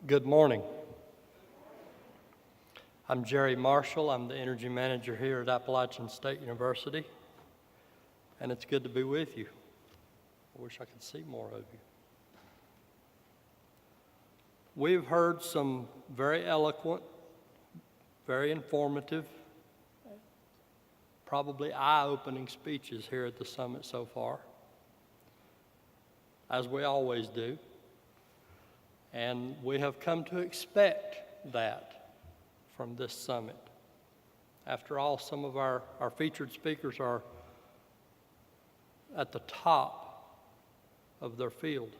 Good morning. I'm Jerry Marshall. I'm the energy manager here at Appalachian State University, and it's good to be with you. I wish I could see more of you. We've heard some very eloquent, very informative, probably eye-opening speeches here at the summit so far, as we always do. And we have come to expect that from this summit. After all, some of our featured speakers are at the top of their field.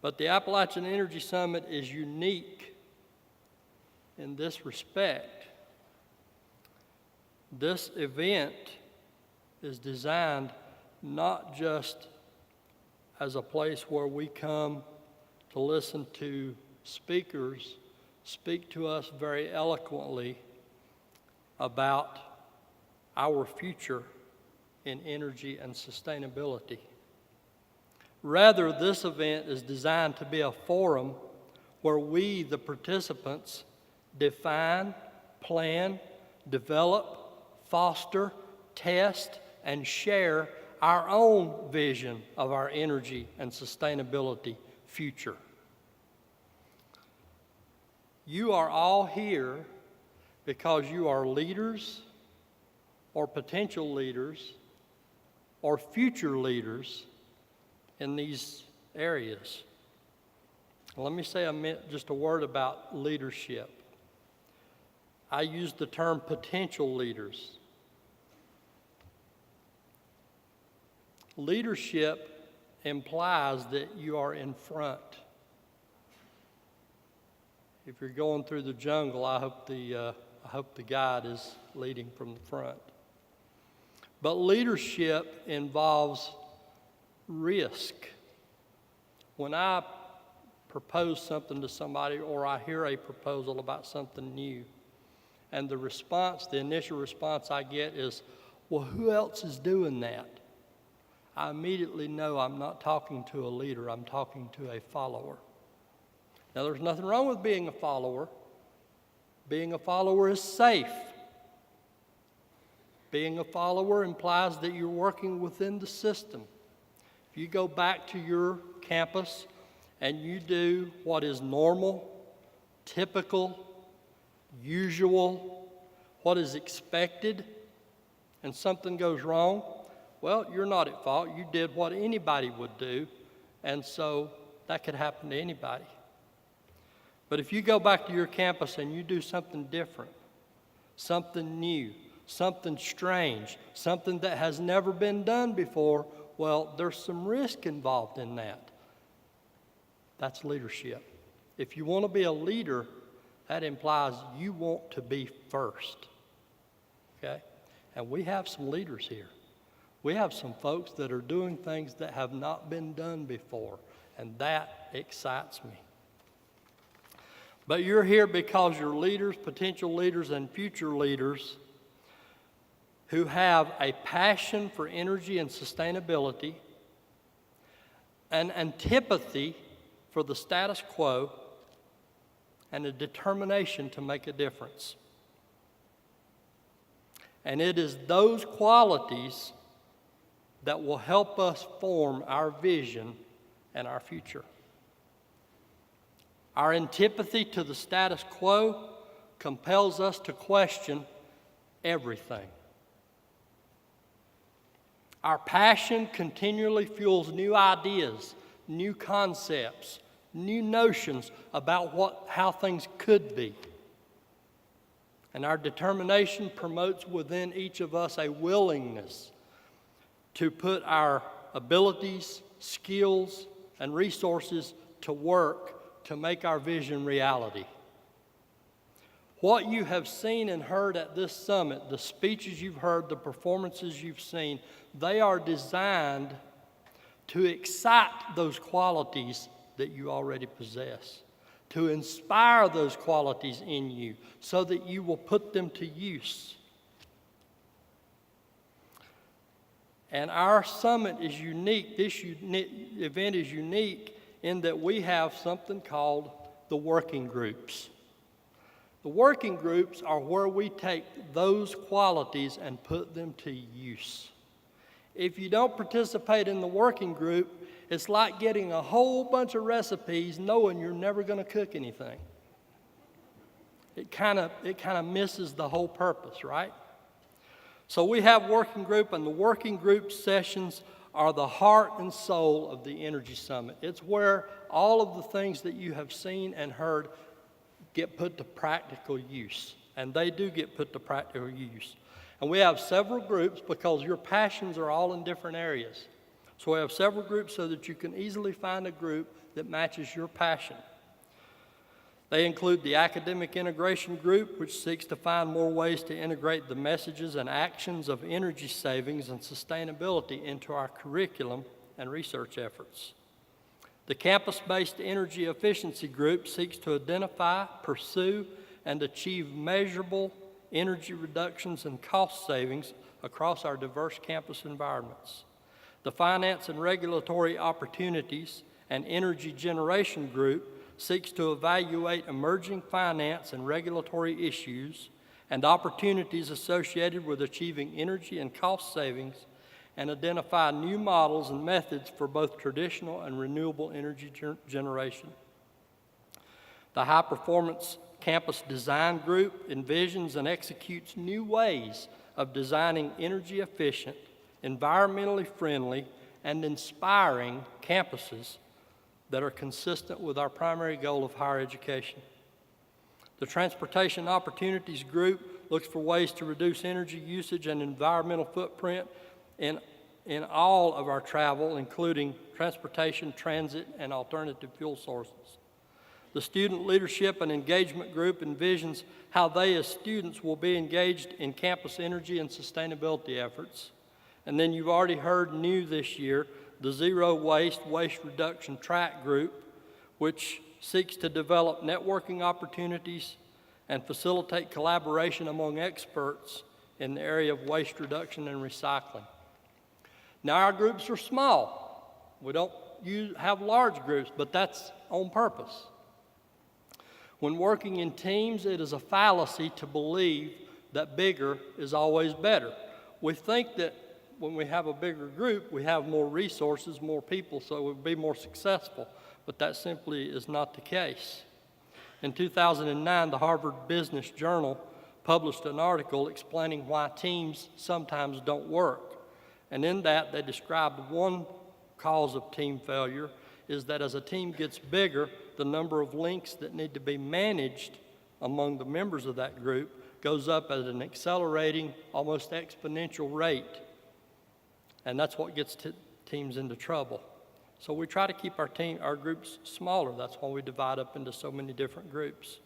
But the Appalachian Energy Summit is unique in this respect. This event is designed not just as a place where we come to listen to speakers speak to us very eloquently about our future in energy and sustainability. Rather, this event is designed to be a forum where we, the participants, define, plan, develop, foster, test, and share our own vision of our energy and sustainability future. You are all here because you are leaders or potential leaders or future leaders in these areas. Let me say just a word about leadership. I use the term potential leaders. Leadership implies that you are in front. If you're going through the jungle, I hope the guide is leading from the front. But leadership involves risk. When I propose something to somebody or I hear a proposal about something new, and the initial response I get is, well, who else is doing that? I immediately know I'm not talking to a leader, I'm talking to a follower. Now, there's nothing wrong with being a follower. Being a follower is safe. Being a follower implies that you're working within the system. If you go back to your campus and you do what is normal, typical, usual, what is expected, and something goes wrong, well, you're not at fault. You did what anybody would do, and so that could happen to anybody. But if you go back to your campus and you do something different, something new, something strange, something that has never been done before, well, there's some risk involved in that. That's leadership. If you want to be a leader, that implies you want to be first. Okay? And we have some leaders here. We have some folks that are doing things that have not been done before, and that excites me. But you're here because you're leaders, potential leaders, and future leaders who have a passion for energy and sustainability, an antipathy for the status quo, and a determination to make a difference. And it is those qualities that will help us form our vision and our future. Our antipathy to the status quo compels us to question everything. Our passion continually fuels new ideas, new concepts, new notions about how things could be. And our determination promotes within each of us a willingness to put our abilities, skills, and resources to work to make our vision reality. What you have seen and heard at this summit, the speeches you've heard, the performances you've seen, they are designed to excite those qualities that you already possess, to inspire those qualities in you so that you will put them to use. And our summit is unique. This event is unique in that we have something called the working groups. The working groups are where we take those qualities and put them to use. If you don't participate in the working group, it's like getting a whole bunch of recipes knowing you're never going to cook anything. It kind of misses the whole purpose, right? So we have working group, and the working group sessions are the heart and soul of the Energy Summit. It's where all of the things that you have seen and heard get put to practical use, and they do get put to practical use. And we have several groups because your passions are all in different areas. So we have several groups so that you can easily find a group that matches your passion. They include the Academic Integration Group, which seeks to find more ways to integrate the messages and actions of energy savings and sustainability into our curriculum and research efforts. The Campus-Based Energy Efficiency Group seeks to identify, pursue, and achieve measurable energy reductions and cost savings across our diverse campus environments. The Finance and Regulatory Opportunities and Energy Generation Group seeks to evaluate emerging finance and regulatory issues and opportunities associated with achieving energy and cost savings and identify new models and methods for both traditional and renewable energy generation. The High Performance Campus Design Group envisions and executes new ways of designing energy efficient, environmentally friendly, and inspiring campuses that are consistent with our primary goal of higher education. The Transportation Opportunities Group looks for ways to reduce energy usage and environmental footprint in all of our travel, including transportation, transit, and alternative fuel sources. The Student Leadership and Engagement Group envisions how they as students will be engaged in campus energy and sustainability efforts. And then you've already heard new this year, the Zero Waste Reduction Track Group, which seeks to develop networking opportunities and facilitate collaboration among experts in the area of waste reduction and recycling. Now, our groups are small. We don't have large groups, but that's on purpose. When working in teams, it is a fallacy to believe that bigger is always better. We think that when we have a bigger group, we have more resources, more people, so we'll be more successful. But that simply is not the case. In 2009, the Harvard Business Journal published an article explaining why teams sometimes don't work. And in that, they described one cause of team failure is that as a team gets bigger, the number of links that need to be managed among the members of that group goes up at an accelerating, almost exponential rate. And that's what gets teams into trouble. So we try to keep our groups smaller. That's why we divide up into so many different groups.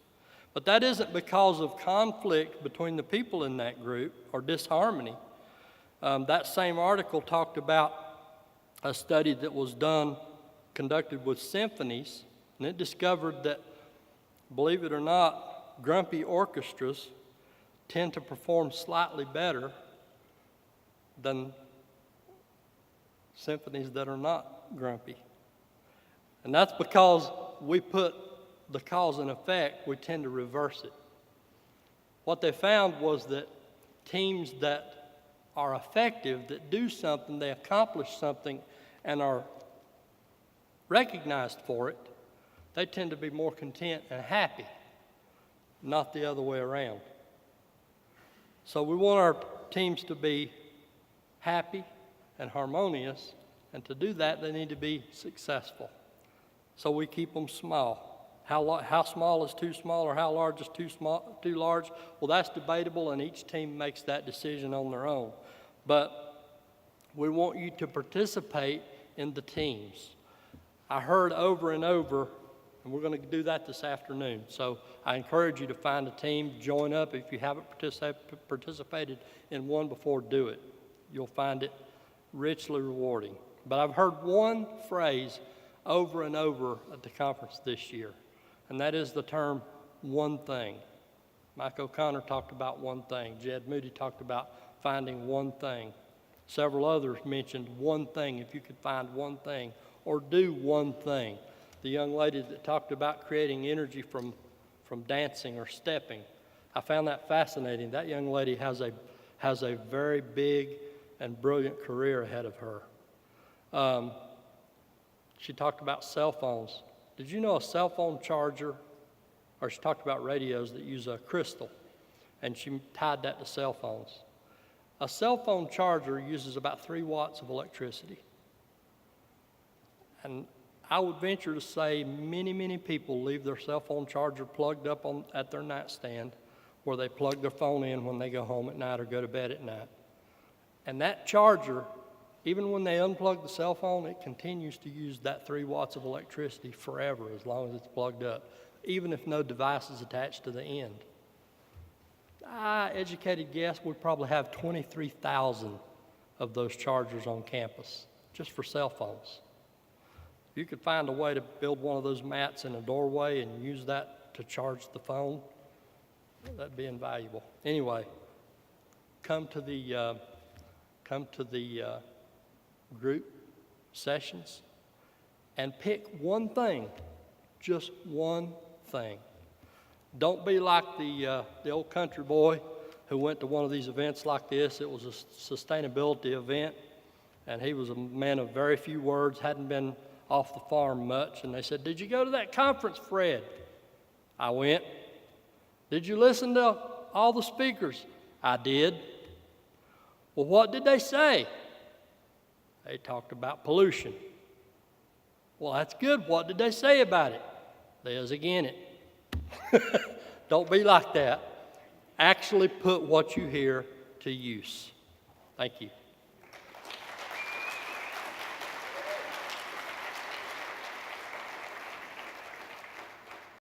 But that isn't because of conflict between the people in that group or disharmony. That same article talked about a study that was conducted with symphonies, and it discovered that, believe it or not, grumpy orchestras tend to perform slightly better than symphonies that are not grumpy. And that's because we put the cause and effect, we tend to reverse it. What they found was that teams that are effective, that do something, they accomplish something, and are recognized for it, they tend to be more content and happy, not the other way around. So we want our teams to be happy and harmonious, and to do that, they need to be successful. So we keep them small. How small is too small, or how large is too large? Well, that's debatable, and each team makes that decision on their own. But we want you to participate in the teams. I heard over and over, and we're going to do that this afternoon. So I encourage you to find a team, join up. If you haven't participated in one before, do it. You'll find it richly rewarding. But I've heard one phrase over and over at the conference this year, and that is the term one thing. Mike O'Connor talked about one thing. Jed Moody talked about finding one thing. Several others mentioned one thing, if you could find one thing, or do one thing. the young lady that talked about creating energy from dancing or stepping. I found that fascinating. That young lady has a very big and brilliant career ahead of her. She talked about cell phones. Did you know a cell phone charger, or she talked about radios that use a crystal, and she tied that to cell phones. A cell phone charger uses about 3 watts of electricity. And I would venture to say many, many people leave their cell phone charger plugged up at their nightstand, where they plug their phone in when they go home at night or go to bed at night. And that charger, even when they unplug the cell phone, it continues to use that 3 watts of electricity forever, as long as it's plugged up, even if no device is attached to the end. Educated guess, we probably have 23,000 of those chargers on campus, just for cell phones. If you could find a way to build one of those mats in a doorway and use that to charge the phone, that'd be invaluable. Anyway, come to the group sessions and pick one thing, just one thing. Don't be like the old country boy who went to one of these events like this. It was a sustainability event, and he was a man of very few words, hadn't been off the farm much, and they said, "Did you go to that conference, Fred?" I went. "Did you listen to all the speakers?" I did. "Well, what did they say?" They talked about pollution. "Well, that's good. What did they say about it?" There's again it. Don't be like that. Actually put what you hear to use. Thank you.